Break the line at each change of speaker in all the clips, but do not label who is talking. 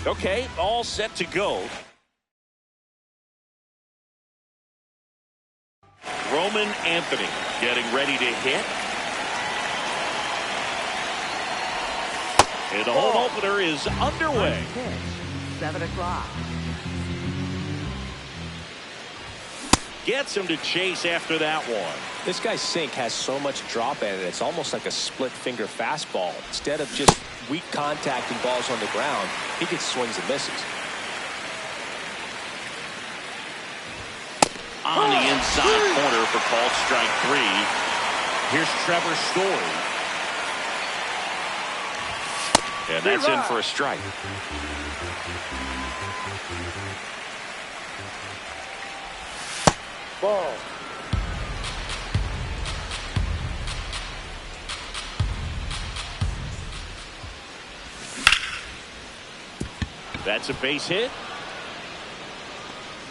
Okay, all set to go. Roman Anthony getting ready to hit. And the home opener is underway.
7 o'clock.
Gets him to chase after that one.
This guy's sink has so much drop in it, it's almost like a split finger fastball. Instead of just weak contacting balls on the ground, he gets swings and misses.
On the inside corner for called strike 3. Here's Trevor Story. And that's in for a strike.
Ball.
That's a base hit.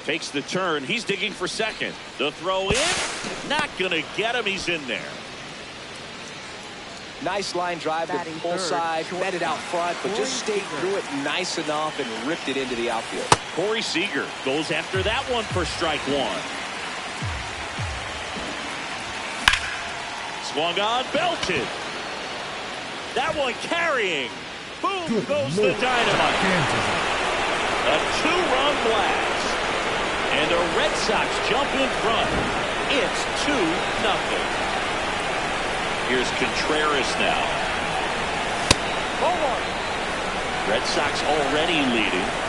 Takes the turn. He's digging for second. The throw in. Not going to get him. He's in there.
Nice line drive to
Batting
full
third,
side,
short.
met it out front, but just stayed through it nice enough and ripped it into the outfield.
Corey Seager goes after that one for strike 1. Swung on, belted. That one carrying. Boom goes the dynamite. A 2-run blast. And the Red Sox jump in front. It's 2-0. Here's Contreras now. Red Sox already leading.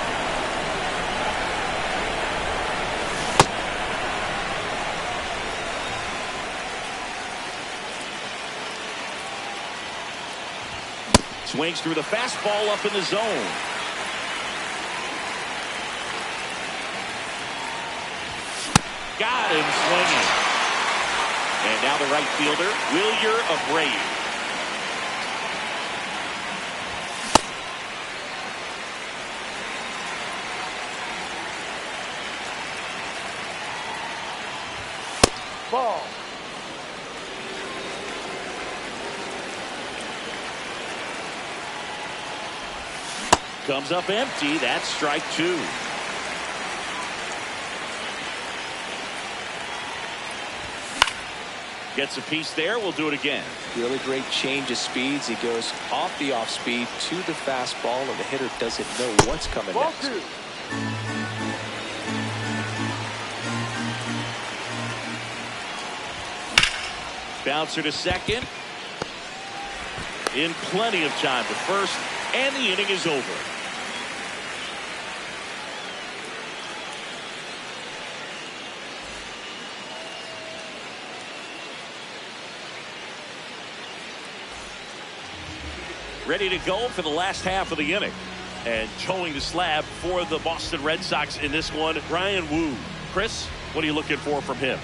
Swings through the fastball up in the zone. Got him swinging. And now the right fielder, Wilyer Abreu.
Ball.
Comes up empty. That's strike two. Gets a piece there. We'll do it again.
Really great change of speeds. He goes off the off speed to the fastball, and the hitter doesn't know what's coming
Ball
next.
two.
Bouncer to second. In plenty of time to first, and the inning is over. Ready to go for the last half of the inning. And towing the slab for the Boston Red Sox in this one, Bryan Woo. Chris, what are you looking for from him?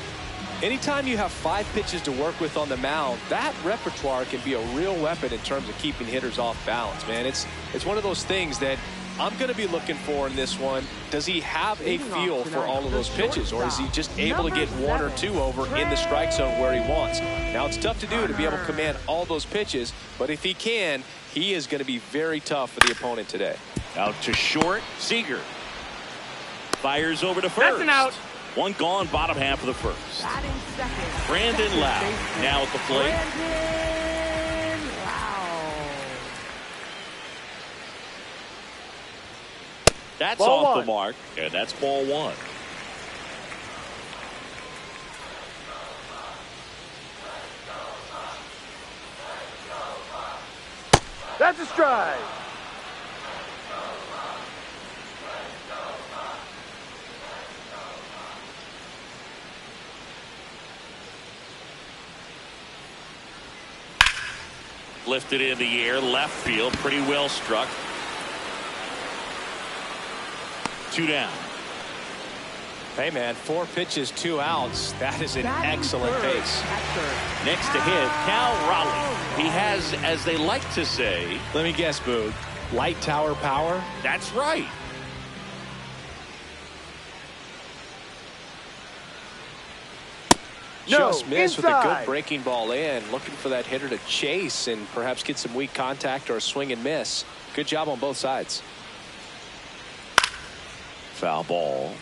Anytime you have 5 pitches to work with on the mound, that repertoire can be a real weapon in terms of keeping hitters off balance, man. It's one of those things that I'm going to be looking for in this one. Does he have a feel for all of those pitches, or is he just able to get 1 or 2 over in the strike zone where he wants? Now, it's tough to do to be able to command all those pitches, but if he can, he is going to be very tough for the opponent today.
Out to short, Seager. Fires over to first.
That's an out.
One gone, bottom half of the first.
Batting second.
Brandon Lau now at the plate.
Brandon Lau.
That's
Ball
off
one.
the mark, and that's ball one.
That's a strike.
Lifted in the air, left field, pretty well struck. 2 down.
Hey, man, 4 pitches, 2 outs. That is an
Batting
excellent
third
pace.
at third.
Next to hit, Cal Raleigh. He has, as they like to say,
Let me guess, Boog. Light tower power?
that's right.
No,
Just missed with a
inside.
good breaking ball in. Looking for that hitter to chase and perhaps get some weak contact or a swing and miss. Good job on both sides.
Foul ball.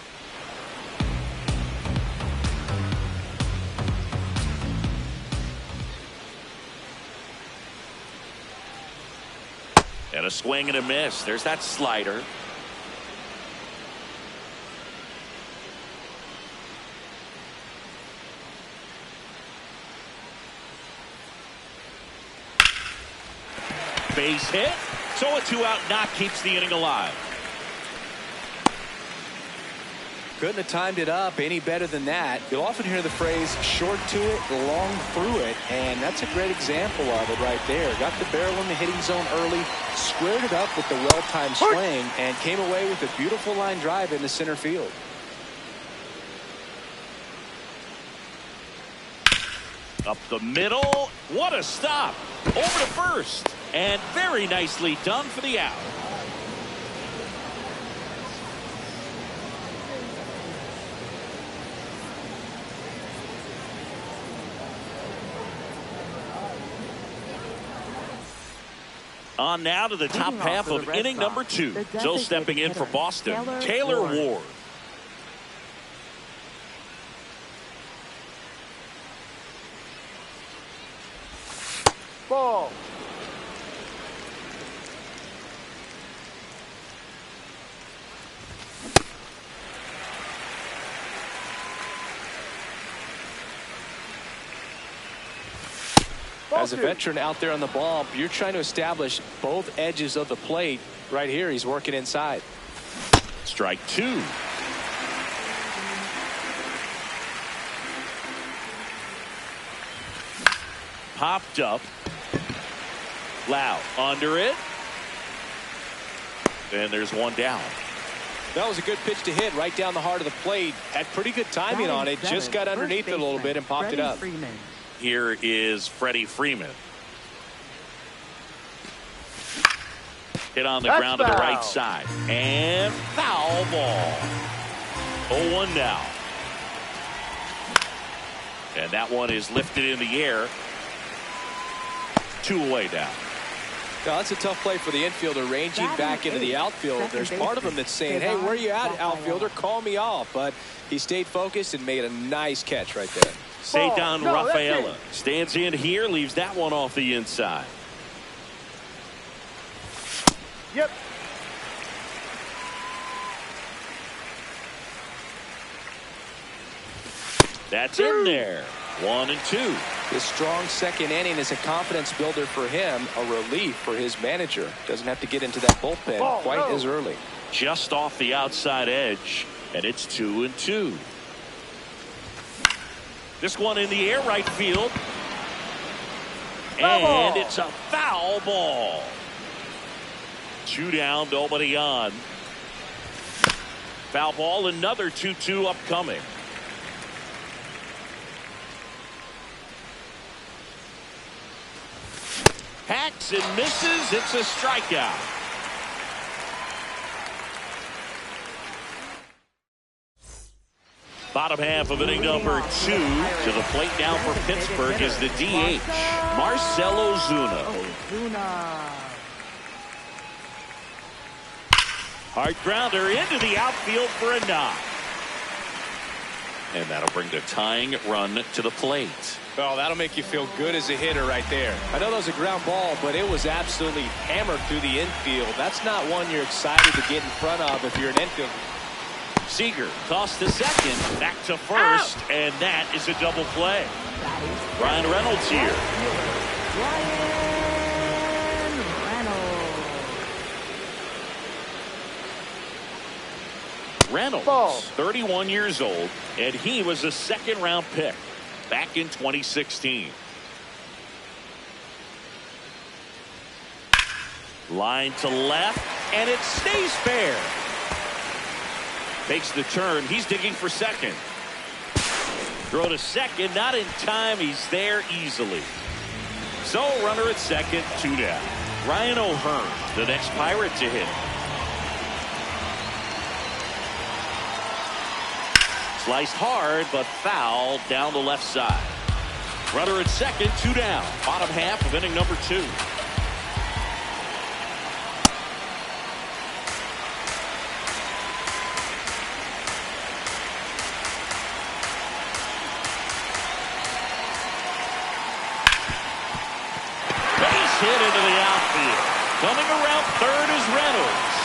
And a swing and a miss. There's that slider. Base hit. So a 2-out knock keeps the inning alive.
Couldn't have timed it up any better than that. You'll often hear the phrase short to it, long through it, and that's a great example of it right there. Got the barrel in the hitting zone early, squared it up with the well-timed swing, and came away with a beautiful line drive into center field.
Up the middle. What a stop. Over to first. And very nicely done for the out. On now to the top
Leading off
half
for the
of
Red
inning
Sox,
number 2.
the
So
designated
stepping in for
hitter,
Boston,
Taylor
Ward.
Ward.
Ball.
As a veteran out there on the ball, you're trying to establish both edges of the plate. Right here, he's working inside.
Strike 2. Popped up. Loud under it. And there's one down.
That was a good pitch to hit right down the heart of the plate. Had pretty good timing on it. Just got underneath it a little bit and popped it up.
Here is Freddie Freeman. Hit on the ground to the right side. And foul ball. 0-1 now. And that one is lifted in the air. 2 away now.
No, that's a tough play for the infielder, ranging back into the outfield. There's part of him that's saying, hey, where are you at, outfielder? Call me off. But he stayed focused and made a nice catch right there.
Cedar Rafaela stands in here, leaves that one off the inside.
Yep.
That's in there. 1 and 2.
This strong second inning is a confidence builder for him, a relief for his manager. Doesn't have to get into that bullpen quite as early.
Just off the outside edge, and it's 2 and 2. This one in the air, right field. And it's a foul ball. 2 down, nobody on. Foul ball, another 2-2 upcoming. Hacks and misses. It's a strikeout. Bottom half of inning number 2. To the plate now for Pittsburgh is the DH, Marcell Ozuna. Hard grounder into the outfield for a knock. And that'll bring the tying run to the plate.
Well, that'll make you feel good as a hitter right there. I know that was a ground ball, but it was absolutely hammered through the infield. That's not one you're excited to get in front of if you're an infielder.
Seager tossed to second, back to first, and that is a double play. Ryan Reynolds here. Reynolds, 31 years old, and he was a second-round pick back in 2016. Line to left, and it stays fair. Takes the turn. He's digging for second. Throw to second, not in time. He's there easily. So runner at second, 2 down. Ryan O'Hearn, the next Pirate to hit. Sliced hard, but foul down the left side. Runner at second, 2 down. Bottom half of inning number 2. Base hit into the outfield. Coming around third is Reynolds.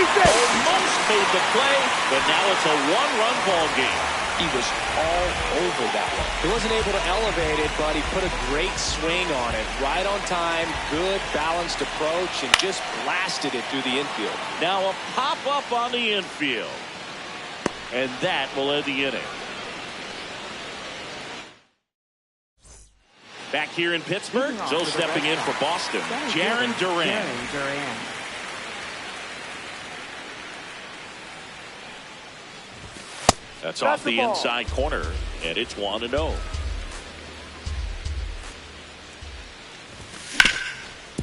Almost made the play, but now it's a 1-run ball game.
He was all over that one. He wasn't able to elevate it, but he put a great swing on it. Right on time, good balanced approach, and just blasted it through the infield.
Now a pop-up on the infield. And that will end the inning. Back here in Pittsburgh, so stepping in for Boston, Jarren Duran. That's off the inside corner, and it's 1-0.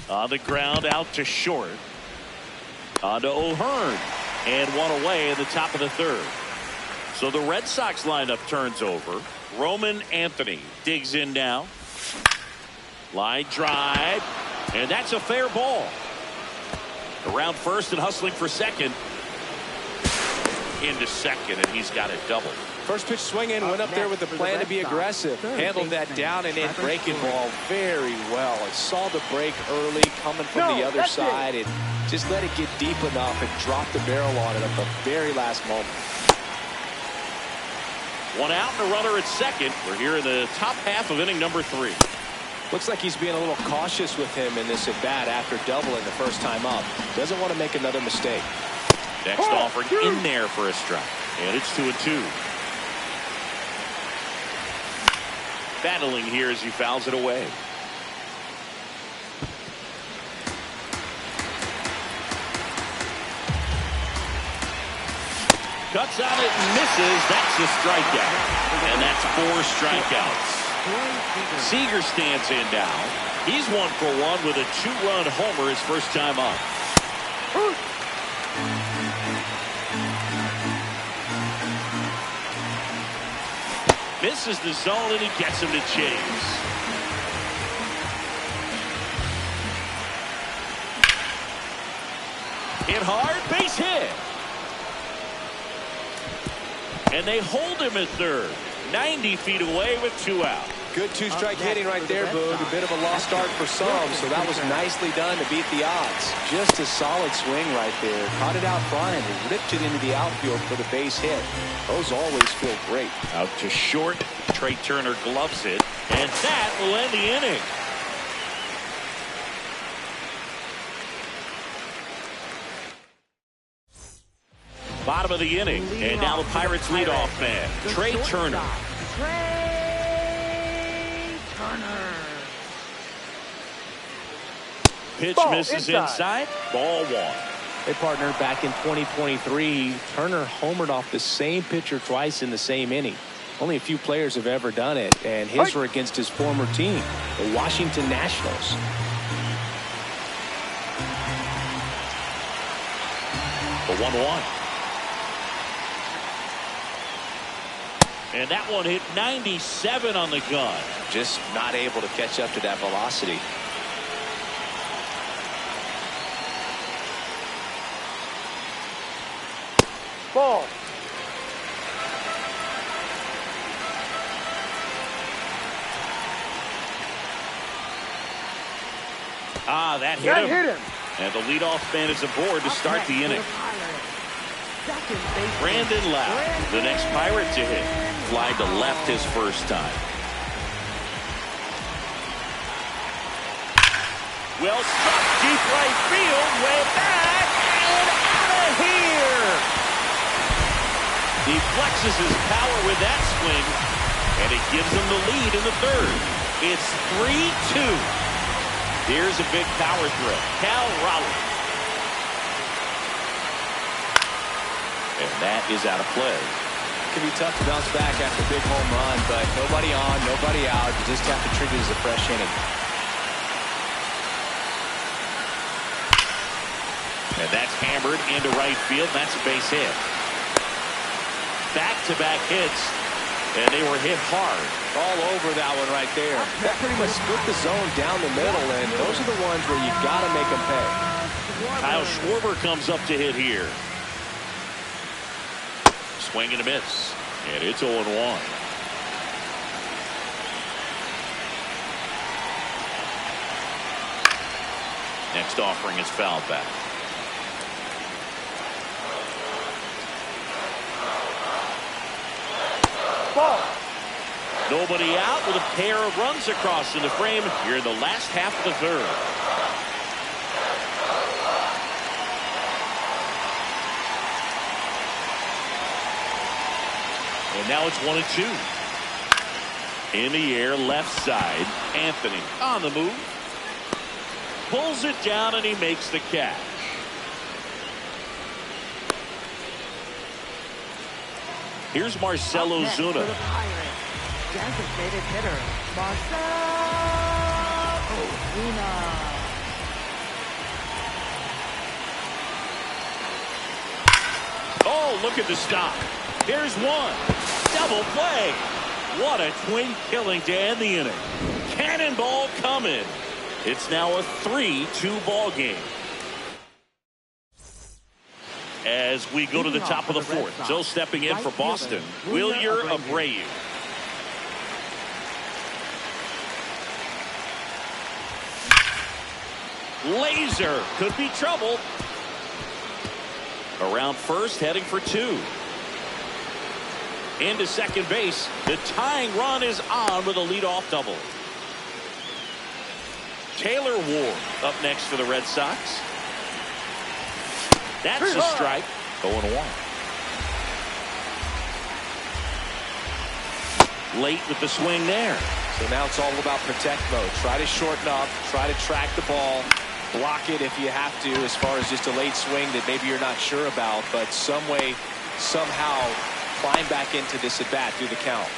On the ground, out to short. On to O'Hearn, and 1 away in the top of the third. So the Red Sox lineup turns over. Roman Anthony digs in now. Line drive, and that's a fair ball. Around first and hustling for second. Into second, and he's got it double.
First pitch swinging, went up there with the plan to be aggressive. Handled that down and in breaking ball very well. It saw the break early coming from the other side and just let it get deep enough and drop the barrel on it at the very last moment.
1 out and a runner at second. We're here in the top half of inning number 3.
Looks like he's being a little cautious with him in this at-bat after doubling the first time up. Doesn't want to make another mistake.
Next offering in there for a strike. And it's 2-2. Battling here as he fouls it away. Cuts on it and misses. That's a strikeout. And that's 4 strikeouts. Seager stands in now. He's 1 for 1 with a 2-run homer his first time up. Misses the zone and he gets him to chase. Hit hard, base hit. And they hold him at third. 90 feet away with 2 out.
Good 2-strike hitting right there, Boog. A bit of a lost start for some, so that was nicely done to beat the odds. Just a solid swing right there. Caught it out front and ripped it into the outfield for the base hit. Those always feel great.
Out to short. Trey Turner gloves it. And that will end the inning. Bottom of the inning. And now the Pirates leadoff man, Trey Turner. Pitch misses inside. Ball 1.
Hey, partner, back in 2023, Turner homered off the same pitcher twice in the same inning. Only a few players have ever done it, and his were against his former team, the Washington Nationals.
The 1-1. And that one hit 97 on the gun.
Just not able to catch up to that velocity.
Ball.
That hit him.
him.
And the leadoff man is aboard to start the inning. Brandon Lau, the next Pirate to hit. Fly to left his first time. Well struck deep right field, way back, and out of here. He flexes his power with that swing, and it gives him the lead in the third. It's 3-2. Here's a big power throw. Cal Raleigh. And that is out of play.
It can be tough to bounce back after a big home run, but nobody on, nobody out. You just have to treat it as a fresh inning.
And that's hammered into right field. That's a base hit. Back-to-back hits, and they were hit hard.
All over that one right there. That pretty much split the zone down the middle, and those are the ones where you got to make them pay.
Kyle Schwarber comes up to hit here. Swing and a miss. And it's 0-1. Next offering is fouled back.
Ball.
Nobody out with a pair of runs across in the frame here in the last half of the third. And now it's 1-2. In the air, left side. Anthony on the move. Pulls it down and he makes the catch. Here's Marcell Ozuna.
Designated hitter, Marcell Ozuna.
Oh, look at the stop. Here's one. Double play. What a twin killing to end the inning. Cannonball coming. It's now a 3-2 ball game. As we go to the top of the fourth. So stepping in for Boston, Wilyer Abreu. Laser could be trouble. Around first, heading for 2. Into second base. The tying run is on with a leadoff double. Taylor Ward up next for the Red Sox. That's a strike. 0-1. Late with the swing there.
So now it's all about protect mode. Try to shorten up, try to track the ball, block it if you have to, as far as just a late swing that maybe you're not sure about, but some way somehow climb back into this at bat through the count.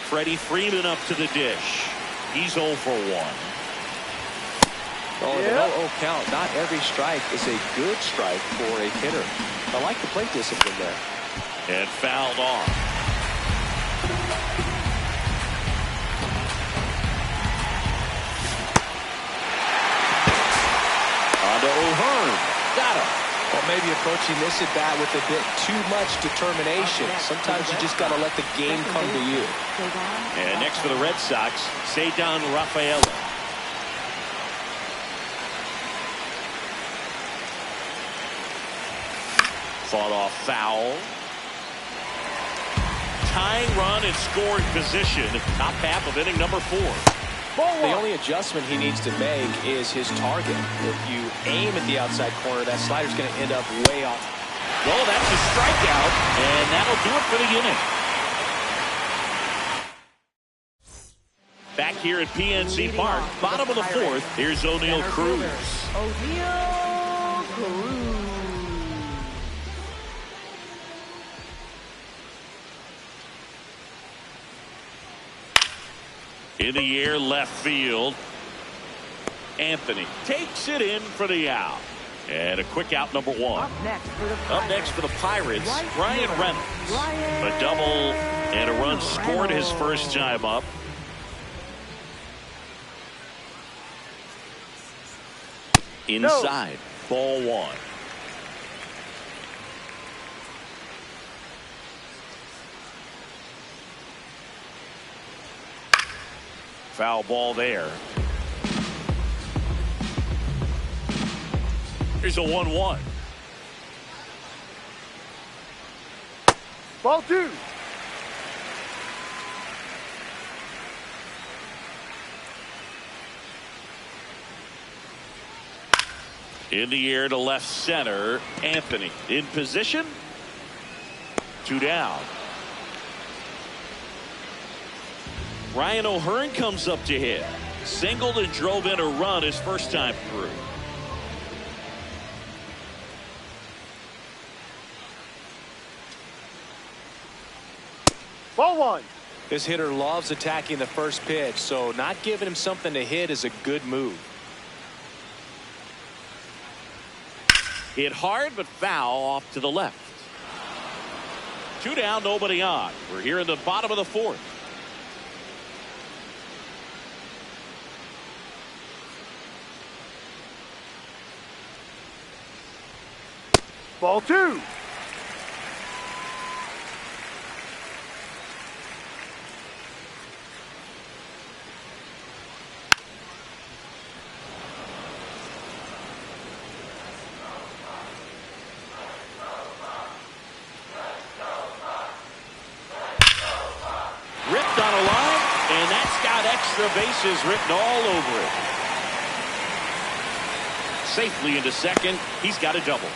Freddie Freeman up to the dish. He's 0 for 1.
Oh, the 0-0 count. Not every strike is a good strike for a hitter. I like the plate discipline there.
And fouled off. On to O'Hearn. Got him.
Well, maybe approaching this at bat with a bit too much determination. Sometimes you just got to let the game come to you.
And next for the Red Sox, Cedar Rafaela. Fought off foul. Tying run in scoring position. Top half of inning number 4.
The only adjustment he needs to make is his target. If you aim at the outside corner, that slider's going to end up way off.
Well, that's a strikeout, and that'll do it for the inning. Back here at PNC Park, bottom of the 4th, here's O'Neal Cruz.
O'Neal Cruz.
In the air, left field. Anthony takes it in for the out. And a quick out, number 1. Up next for the Pirates, Ryan Reynolds. A double and a run scored his first time up. Inside, ball 1. Foul ball there. Here's a 1-1.
Ball 2.
In the air to left center, Anthony in position. 2 down. Ryan O'Hearn comes up to hit. Singled and drove in a run his first time through.
Ball 1.
This hitter loves attacking the first pitch, so not giving him something to hit is a good move.
Hit hard but foul off to the left. 2 down, nobody on. We're here in the bottom of the 4th.
Ball 2.
Ripped on a line, and that's got extra bases written all over it. Safely into second. He's got a double.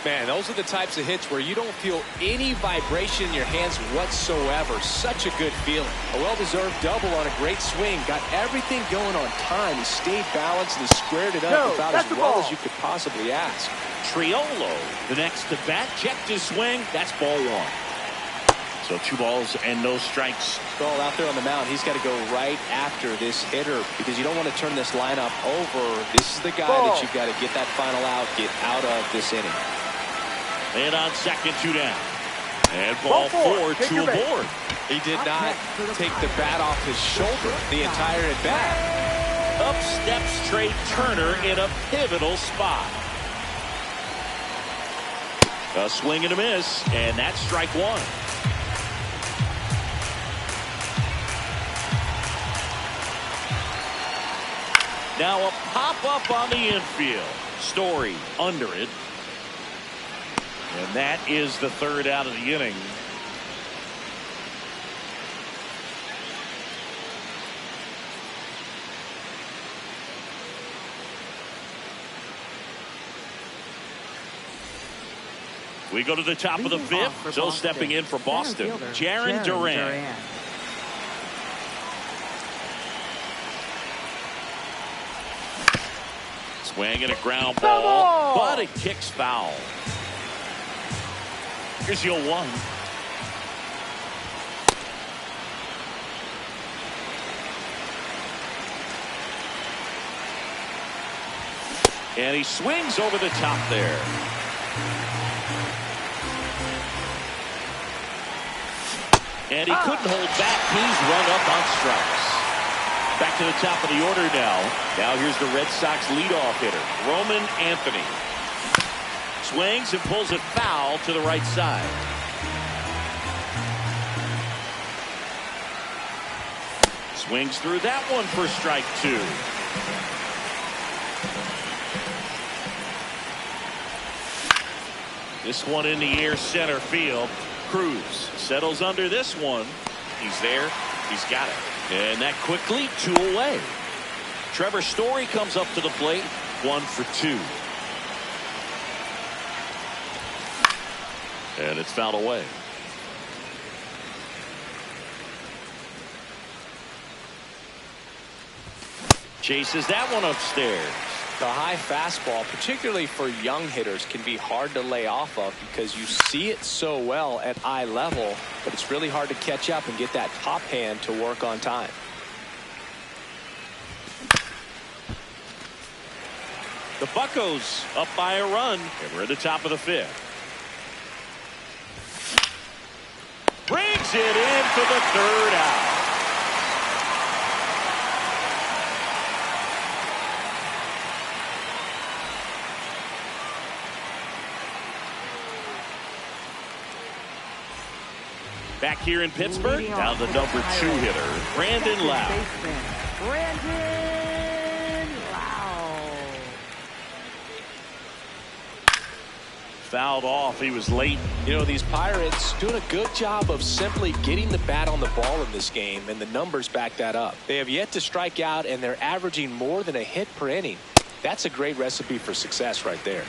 Man, those are the types of hits where you don't feel any vibration in your hands whatsoever. Such a good feeling. A well-deserved double on a great swing. Got everything going on time. He stayed balanced and he squared it up about as well as you could possibly ask.
Triolo, the next to bat, checked his swing. That's ball 1. So 2 balls and no strikes.
Well, out there on the mound, he's got to go right after this hitter because you don't want to turn this lineup over. This is the guy that you've got to get that final out, get out of this inning.
And on second, 2 down. And ball 4, 2 aboard.
He did not take the bat off his shoulder the entire at bat.
Up steps Trey Turner in a pivotal spot. A swing and a miss, and that's strike 1. Now a pop-up on the infield. Story under it. And that is the 3rd out of the inning. We go to the top of the 5th. So stepping in for Boston, Jarren Duran. Swing and a ground ball, but it kicks foul. Here's your 1. And he swings over the top there. And he couldn't hold back. He's run up on strikes. Back to the top of the order now. Now here's the Red Sox leadoff hitter, Roman Anthony. Swings and pulls it foul to the right side. Swings through that one for strike 2. This one in the air center field. Cruz settles under this one. He's there. He's got it. And that quickly 2 away. Trevor Story comes up to the plate. 1 for 2. And it's fouled away. Chases that one upstairs.
The high fastball, particularly for young hitters, can be hard to lay off of because you see it so well at eye level, but it's really hard to catch up and get that top hand to work on time.
The Buccos up by a run, and we're at the top of the 5th. Brings it in for the 3rd out. Back here in Pittsburgh, now the number 2 hitter, Brandon Lau.
Brandon Lau.
Fouled off. He was late.
You know, these Pirates doing a good job of simply getting the bat on the ball in this game, and the numbers back that up. They have yet to strike out, and they're averaging more than a hit per inning. That's a great recipe for success right there.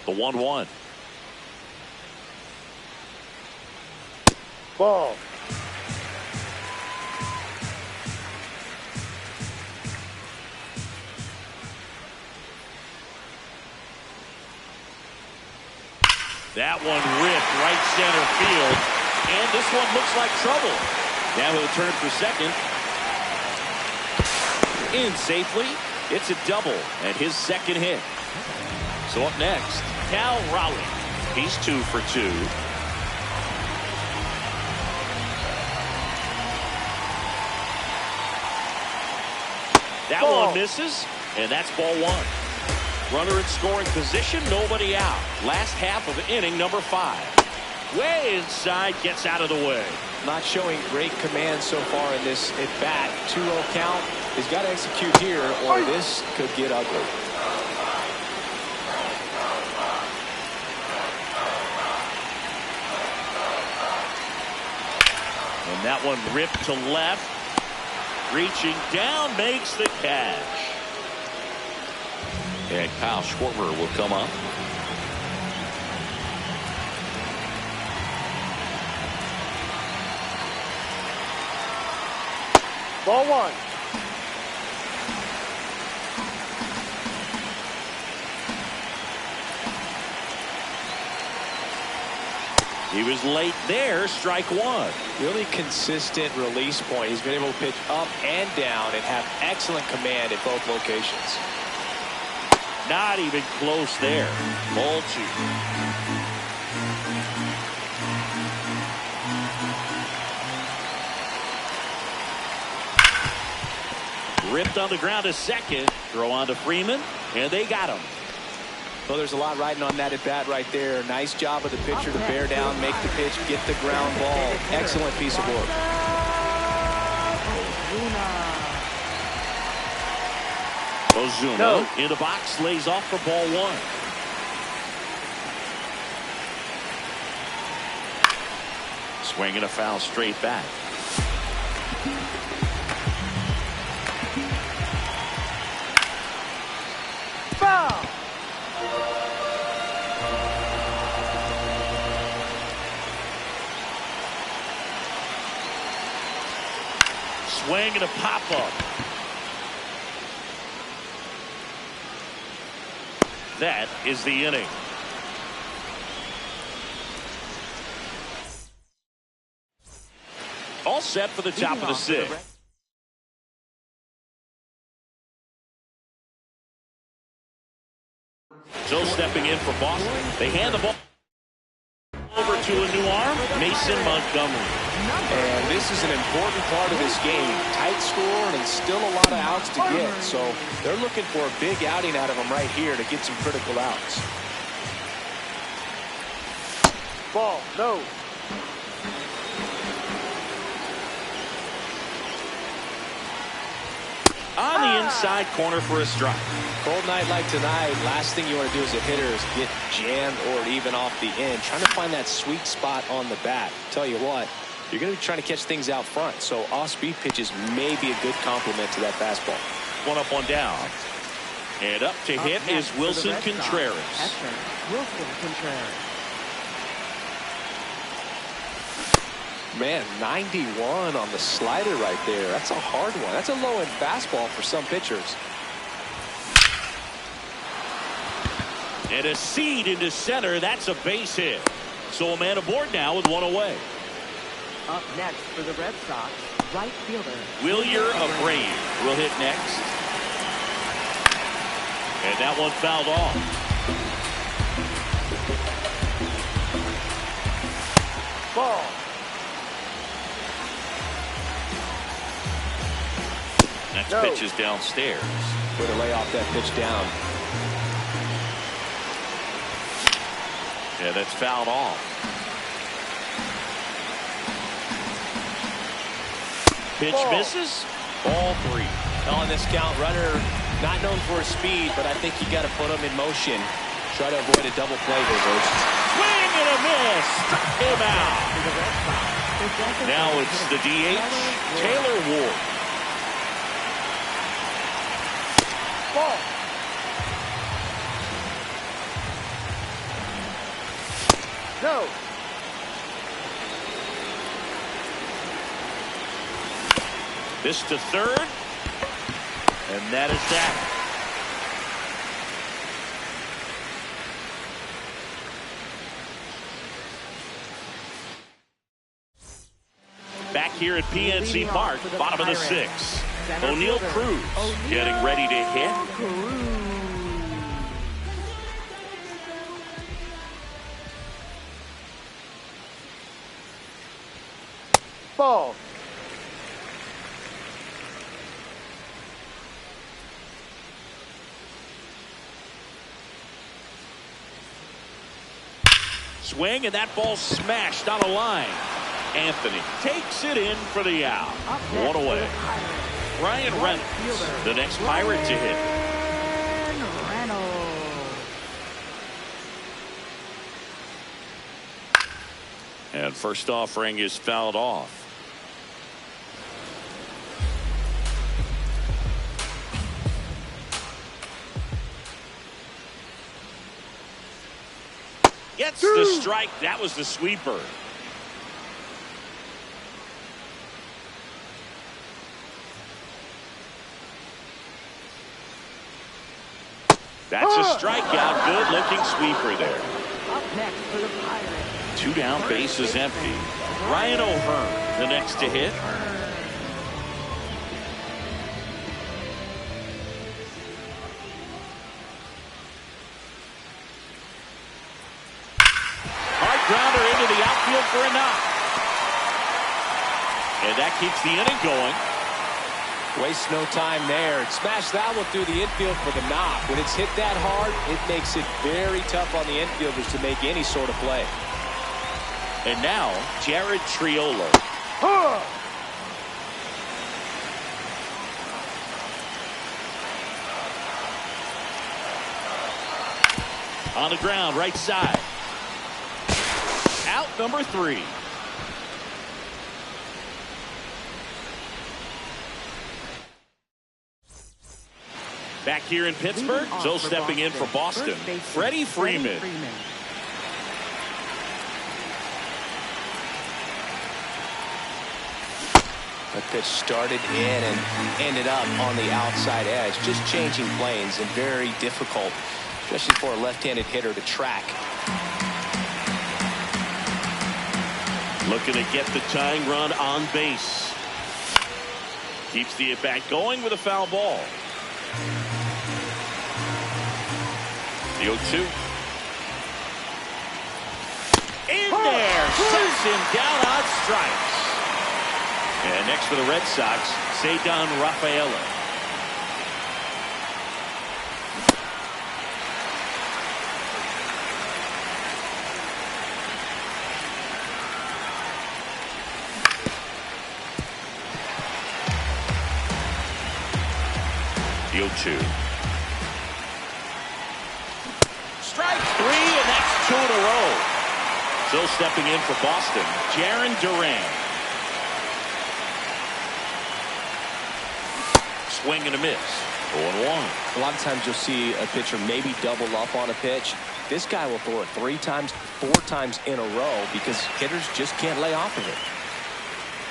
The 1-1.
Ball.
That one ripped right center field. And this one looks like trouble. Now he'll turn for second. In safely. It's a double and his second hit. So up next, Cal Raleigh. He's 2 for 2. That one misses, and that's ball 1. Runner in scoring position, nobody out. Last half of inning number 5. Way inside, gets out of the way.
Not showing great command so far in this at bat. 2-0 count. He's got to execute here, or this could get ugly.
And that one ripped to left. Reaching down, makes the catch. And Kyle Schwarber will come up.
Ball 1.
He was late there, strike 1.
Really consistent release point. He's been able to pitch up and down and have excellent command at both locations.
Not even close there. Ball 2. Ripped on the ground to second. Throw on to Freeman, and they got him.
Well, there's a lot riding on that at bat right there. Nice job of the pitcher to bear down, make the pitch, get the ground ball. Excellent piece of work.
Ozuna in the box, lays off for ball 1. Swinging a foul straight back.
Foul.
Swing and a pop-up. That is the inning. All set for the top of the sixth. So stepping in for Boston, they hand the ball over to a new arm, Mason Montgomery.
And this is an important part of this game. Tight score and still a lot of outs to get. So they're looking for a big outing out of him right here to get some critical outs.
Ball, no.
On the inside corner for a strike.
Cold night like tonight, last thing you want to do as a hitter is get jammed or even off the end. Trying to find that sweet spot on the bat. Tell you what, you're going to be trying to catch things out front. So off-speed pitches may be a good complement to that fastball.
One up, one down. And up to hit is Wilson Contreras.
Wilson Contreras.
Man, 91 on the slider right there. That's a hard one. That's a low-end fastball for some pitchers.
And a seed into center. That's a base hit. So a man aboard now with one away.
Up next for the Red Sox, right fielder
Wilyer Abreu will hit next. And that one fouled off.
Ball.
Next
No.
pitch is downstairs.
Way to lay off that pitch down.
Yeah, that's fouled off. Pitch
Ball.
misses. Ball three.
On this count, runner not known for his speed, but I think you got to put him in motion. Try to avoid a double play here, Bruce.
Swing and a miss. Struck him out.
for the Red Sox. The designated
Now it's the DH, Taylor Ward.
Ball. No.
This to third. And that is that. Back here at PNC Park, bottom of the sixth. O'Neal Cruz getting ready to hit.
Ball.
Swing, and that ball smashed on a line. Anthony takes it in for the out. One away. Ryan Reynolds, the next Pirate to hit. And first offering is fouled off. Gets the strike. That was the sweeper. That's a strikeout. Good looking sweeper there.
Up next for the Pirates.
Two down, bases empty. Ryan O'Hearn, the next to hit. Hard grounder into the outfield for a knock. And that keeps the inning going.
Waste no time there. Smash that one through the infield for the knock. When it's hit that hard, it makes it very tough on the infielders to make any sort of play.
And now, Jared Triolo. On the ground, right side. Out number 3. Back here in Pittsburgh, so stepping in for Boston, Freddie Freeman.
That pitch started in and ended up on the outside edge, just changing planes and very difficult especially for a left-handed hitter to track.
Looking to get the tying run on base. Keeps the at-bat going with a foul ball. The 0-2. In there, sets him down on strikes. And next for the Red Sox, Cedar Rafaela. The 0-2. Strike 3, and that's 2 in a row. Still stepping in for Boston, Jarren Duran. Swing and a miss. 0-1.
A lot of times you'll see a pitcher maybe double up on a pitch. This guy will throw it 3 times, 4 times in a row because hitters just can't lay off of it.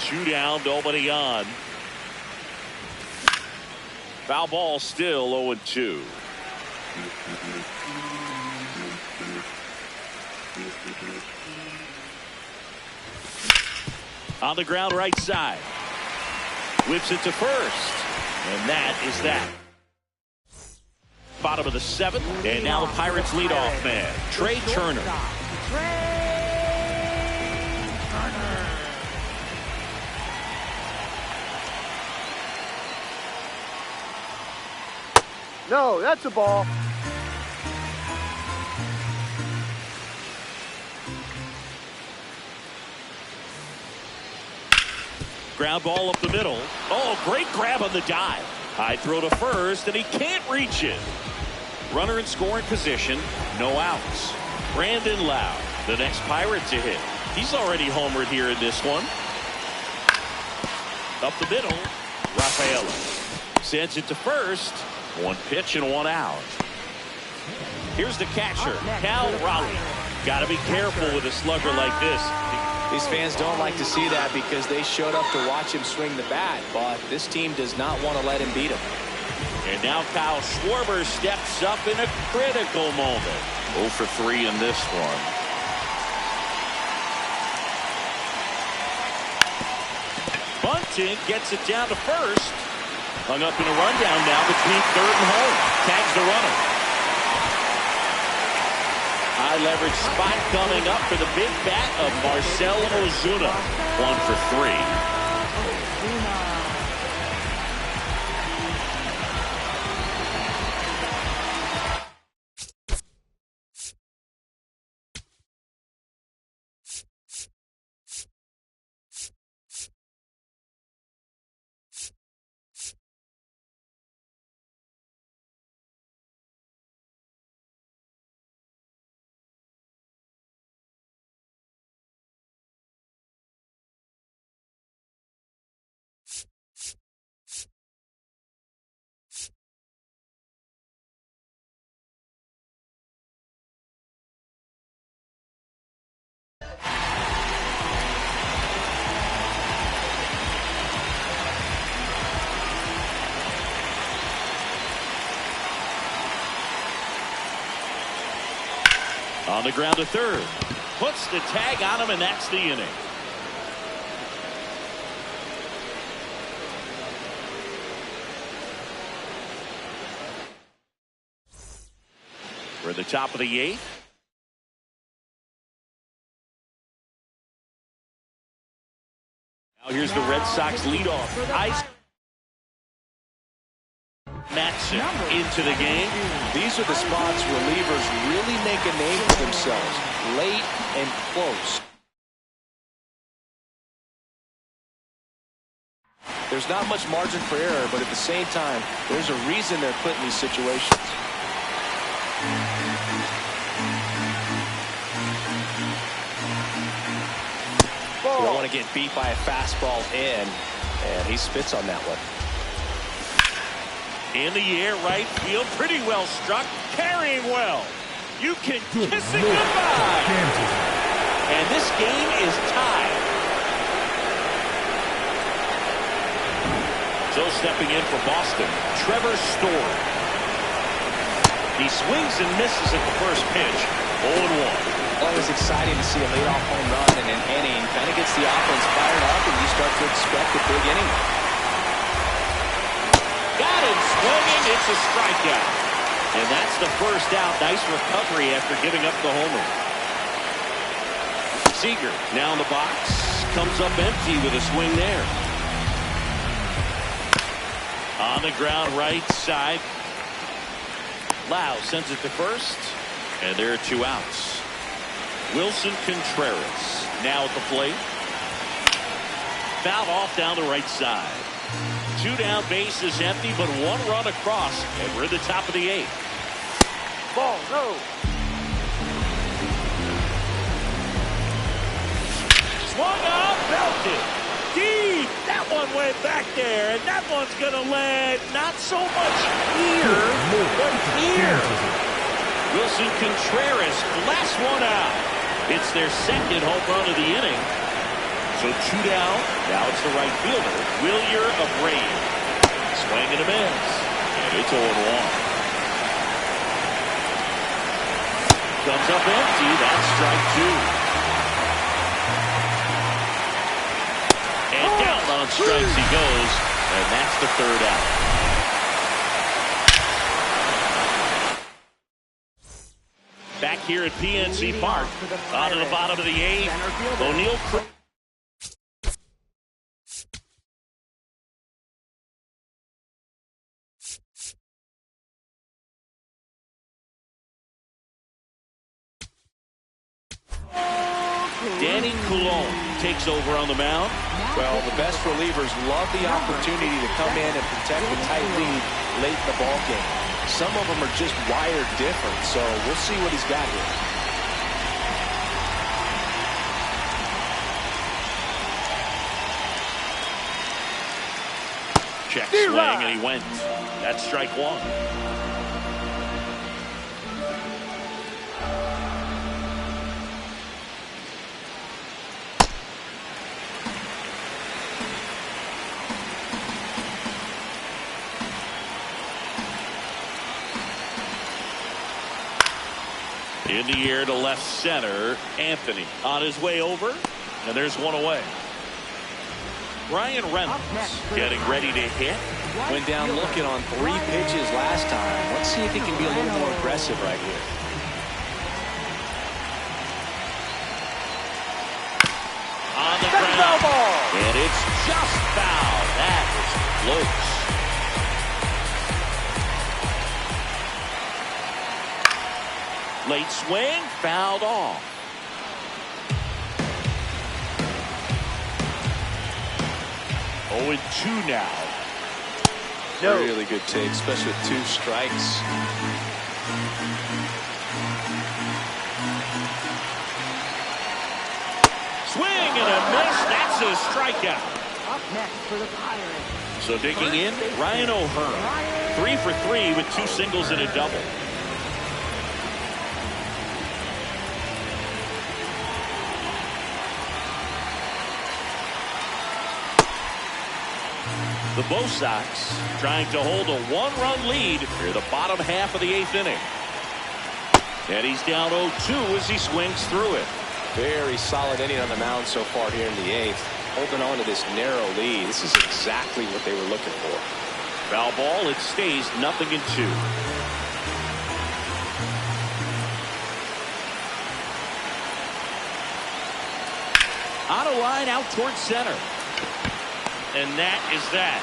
2 down, nobody on. Foul ball, still 0-2. On the ground, right side. Whips it to first. And that is that. Bottom of the 7th. And now the Pirates leadoff man, Trey Turner.
No, that's a ball.
Ground ball up the middle. Oh, great grab on the dive. High throw to first, and he can't reach it. Runner in scoring position, no outs. Brandon Lau, the next Pirate to hit. He's already homered here in this one. Up the middle, Rafaela sends it to first. 1 pitch and 1 out. Here's the catcher, Cal Raleigh. Got to be careful with a slugger like this.
These fans don't like to see that because they showed up to watch him swing the bat, but this team does not want to let him beat him.
And now Kyle Schwarber steps up in a critical moment. 0 for 3 in this one. Bunting gets it down to first. Hung up in a rundown now between third and home. Tags the runner. High leverage spot coming up for the big bat of Marcell Ozuna. 1 for 3. On the ground to third. Puts the tag on him, and that's the inning. We're at the top of the 8th. Now here's the Red Sox leadoff. Ice Matson into the game.
These are the spots relievers really make a name for themselves, late and close. There's not much margin for error, but at the same time, there's a reason they're put in these situations. You don't want to get beat by a fastball in, and he spits on that one.
In the air, right field, pretty well struck, carrying well. You can kiss it goodbye. And this game is tied. So stepping in for Boston, Trevor Story. He swings and misses at the first pitch. 0-1.
Always exciting to see a leadoff home run in an inning. Kind of gets the offense fired up, and you start to expect a big inning.
Got him swinging. It's a strikeout. And that's the first out. Nice recovery after giving up the homer. Seager now in the box. Comes up empty with a swing there. On the ground right side. Lau sends it to first. And there are 2 outs. Wilson Contreras now at the plate. Fouled off down the right side. 2 down, base is empty, but 1 run across, and we're at the top of the 8th.
Ball, no.
Swung up, belted. Deep. That one went back there, and that one's going to land not so much here, but here. Wilson Contreras, last one out. It's their second home run of the inning. So 2 down. Now it's the right fielder, Wilyer Abreu. Swing and a miss. And it's 0-1. Comes up empty. That's strike 2. And down on strikes he goes. And that's the 3rd out. Back here at PNC Park. On to the bottom of the 8th. O'Neill. Danny Coulombe takes over on the mound.
Well, the best relievers love the opportunity to come in and protect a tight lead late in the ball game. Some of them are just wired different, so we'll see what he's got here.
Check swing, and he went. That's strike 1. In the air to left center, Anthony on his way over, and there's one away. Ryan Reynolds getting ready to hit.
Went down looking on 3 pitches last time. Let's see if he can be a little more aggressive right here.
On the ground, and it's just foul. That is close. Late swing, fouled off. Oh, and 2 now.
No.
Really good take, especially with 2 strikes.
Swing and a miss. That's a strikeout.
Up next for the Pirates.
So digging in, Ryan O'Hearn. 3 for 3 with 2 singles and a double. The Bo Sox trying to hold a 1-run lead near the bottom half of the 8th inning. And he's down 0-2 as he swings through it.
Very solid inning on the mound so far here in the 8th. Holding on to this narrow lead. This is exactly what they were looking for.
Foul ball. It stays 0-2. On a line out towards center. And that is that.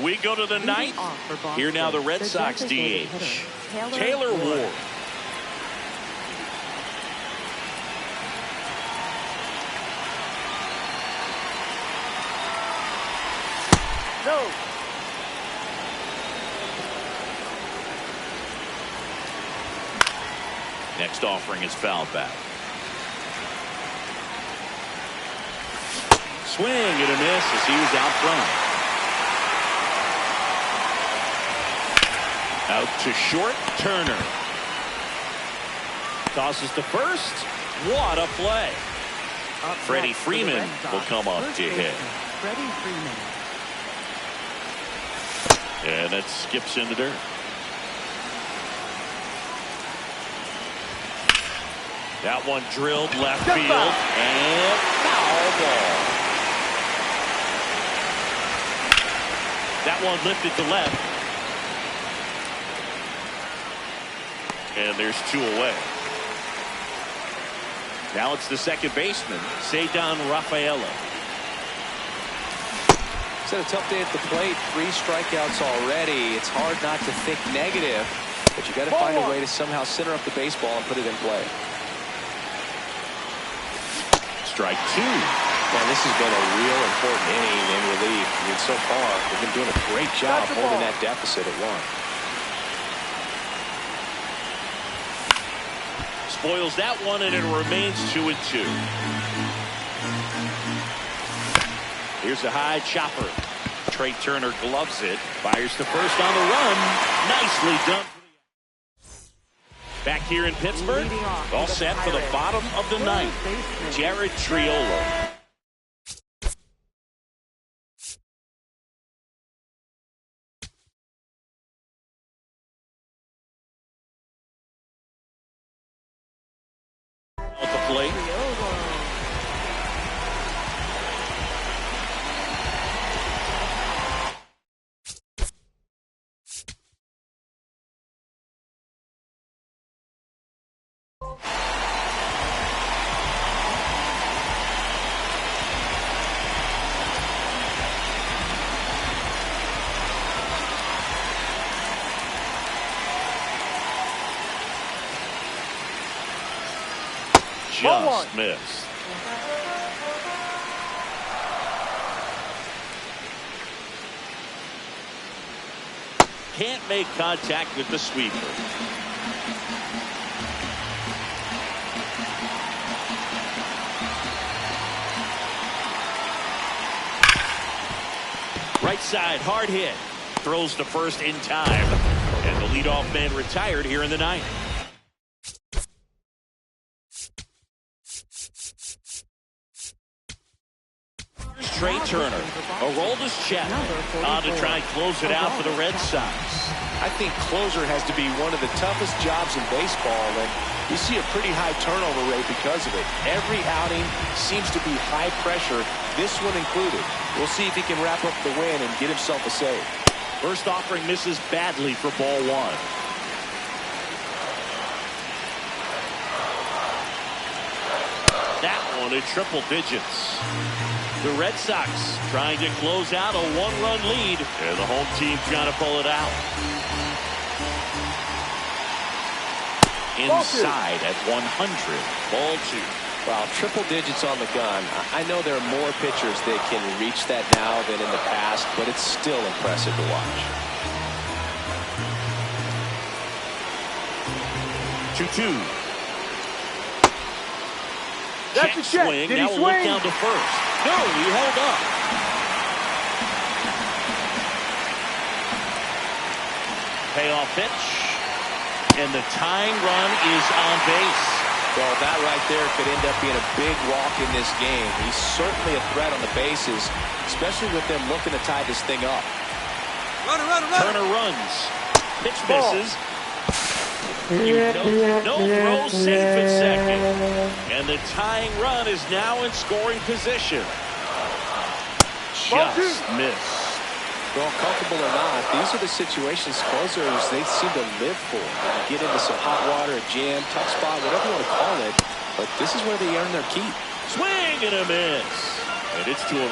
We go to the 9th. Here now the Red Sox DH. Taylor Ward.
No.
Next offering is fouled back. Swing and a miss as he was out front. Out to short, Turner. tosses to first. What a play.
Up
Freddie
next for the
Freeman
Red Sox,
will come up
first
to hit.
baseman, Freddie Freeman.
And that skips in the dirt. That one drilled left field. And foul ball. That one lifted to left. And there's 2 away. Now it's the second baseman, Cedar Rafaela.
It's had a tough day at the plate. 3 strikeouts already. It's hard not to think negative, but you got to find a way to somehow center up the baseball and put it in play.
Strike 2.
Man, this has been a real important inning in relief. I mean, so far, they've been doing a great job holding that deficit at 1.
Spoils that one, and it remains 2-2. Here's a high chopper. Trey Turner gloves it. Fires to first on the run. Nicely done. Back here in Pittsburgh, all set for the bottom of the 9th. Jared Triolo. At the plate. Just missed. Can't make contact with the sweeper. Right side, hard hit. Throws to first in time. And the leadoff man retired here in the 9th. Trey Turner, Aroldis Chapman on to try and close it out for the Red Sox.
I think closer has to be one of the toughest jobs in baseball, and you see a pretty high turnover rate because of it. Every outing seems to be high pressure, this one included. We'll see if he can wrap up the win and get himself a save.
First offering misses badly for ball 1. That one in triple digits. The Red Sox trying to close out a 1-run lead, and the home team trying to pull it out. Inside at 100. Ball 2.
Wow, triple digits on the gun. I know there are more pitchers that can reach that now than in the past, but it's still impressive to watch.
2-2.
That's a check.
Swing.
Did he
now we'll look
swing?
down to first. No, he held up. Payoff pitch. And the tying run is on base.
Well, that right there could end up being a big walk in this game. He's certainly a threat on the bases, especially with them looking to tie this thing up.
Turner runs. Pitch misses. No throw, safe at second. And the tying run is now in scoring position. Just missed.
Well, comfortable or not, these are the situations closers they seem to live for. You get into some hot water, a jam, tough spot, whatever you want to call it. But this is where they earn their keep.
Swing and a miss. And it's 2-1.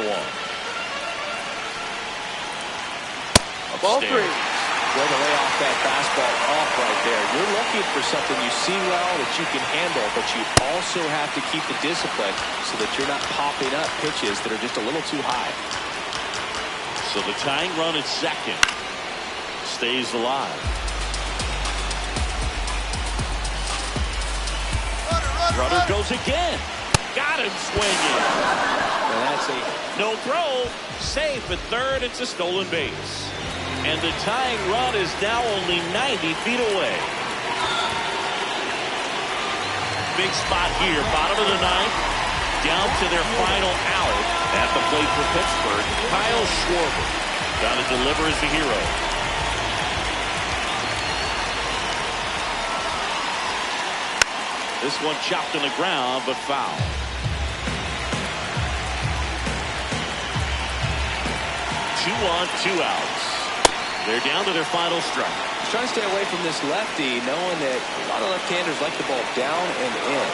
Ball 3.
Way to lay off that fastball off right there. You're looking for something you see well that you can handle, but you also have to keep the discipline so that you're not popping up pitches that are just a little too high.
So the tying run at second stays alive. Runner goes again. Got him swinging.
And that's a
no throw. Safe at third. It's a stolen base. And the tying run is now only 90 feet away. big spot here. Bottom of the ninth. Down to their final out. At the plate for Pittsburgh, Kyle Schwarber. Got to deliver as the hero. This one chopped on the ground, but foul. 2 on, 2 outs. They're down to their final strike.
He's trying to stay away from this lefty, knowing that a lot of left-handers like the ball down and in.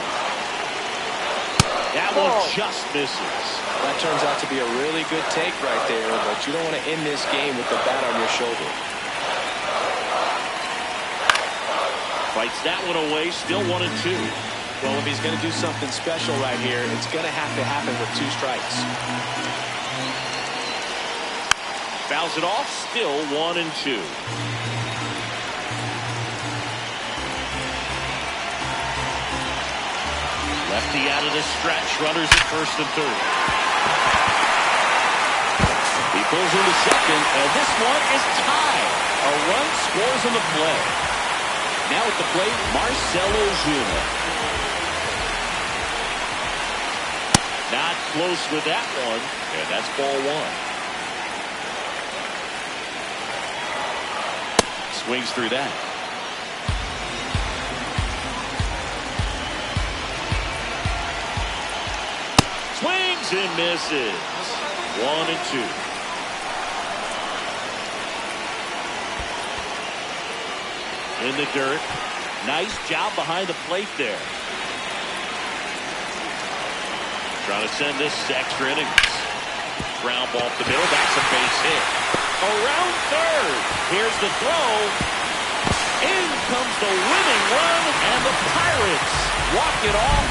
That one just misses.
That turns out to be a really good take right there, but you don't want to end this game with the bat on your shoulder.
Fights that one away, still 1 and 2.
Well, if he's going to do something special right here, it's going to have to happen with 2 strikes.
Fouls it off, still 1 and 2. Lefty out of the stretch, runners at first and third. He pulls into second, and this one is tied. A run scores on the play. Now at the plate, Marcell Ozuna. Not close with that one, and that's ball 1. Swings through that. Swings and misses. 1 and 2. In the dirt. Nice job behind the plate there. Trying to send this to extra innings. Ground ball up the middle. That's a base hit. Around third. Here's the throw. In comes the winning run, and the Pirates walk it off